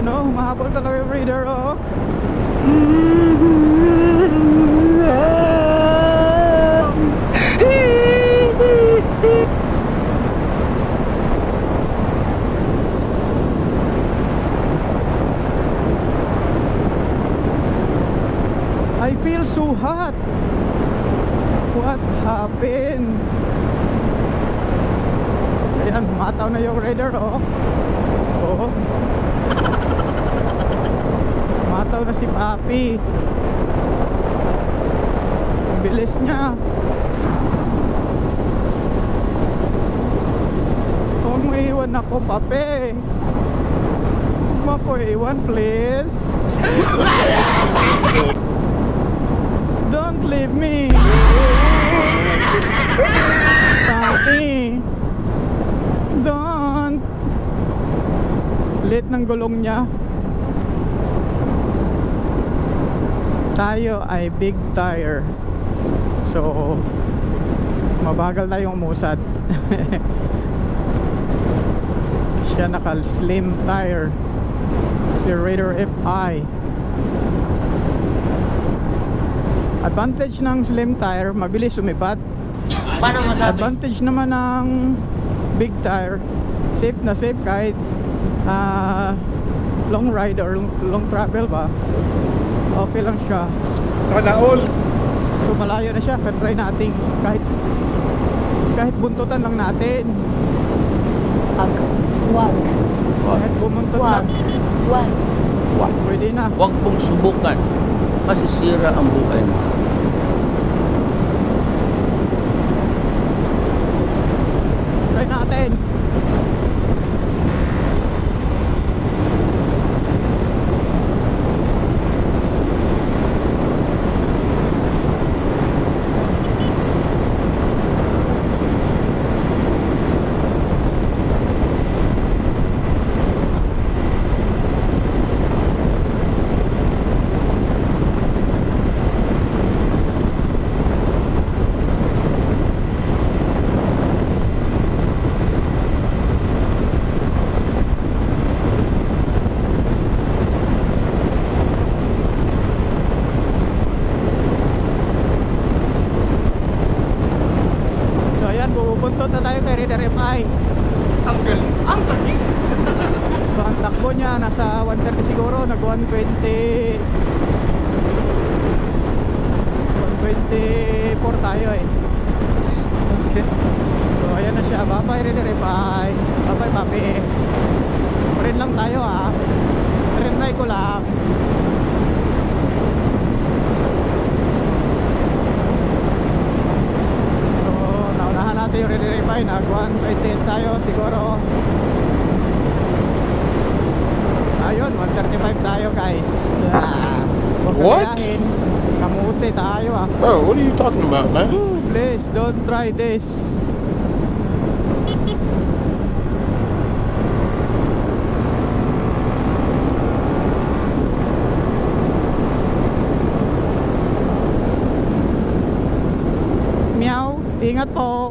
Ayun oh, humahabol talaga yung raider oh. I feel so hot. What happened? Ayan, mataw na yung raider oh. Oo. Mataw na si Papi. Ang bilis niya. Huwag mo iwan ako, Papi. Huwag mo ako iwan, please. Don't leave me. Papi, don't. Lit ng gulong niya. Tayo ay big tire, so mabagal tayong umusad. Siya naka slim tire, si Raider FI. Advantage ng slim tire, mabilis sumipad. Paano masabi? Advantage naman ng big tire, safe na safe kahit long ride or long travel ba, okay lang siya. Sana all. So malayo na siya, try natin kahit buntutan lang natin. Wag. Kahit bumuntot lang, Wag. pwede na. Huwag pong subukan. Masisira ang buhay mo. Try natin. Pupuntot na tayo kay Raider FI. Ang galing. Ang galing. So ang takbo niya nasa 130 siguro, nag 120 124 tayo eh. Okay. So ayan na siya. Bye bye Raider FI. Bye bye Papi. Rin lang tayo ah. Try ko lang. Natin yung re-refine, nag 128 tayo siguro. Ayun, 135 tayo guys. Huwag What? kagayahin. Kamuti tayo ah. Bro, what are you talking about, man? Please don't try this. Meow, ingat po.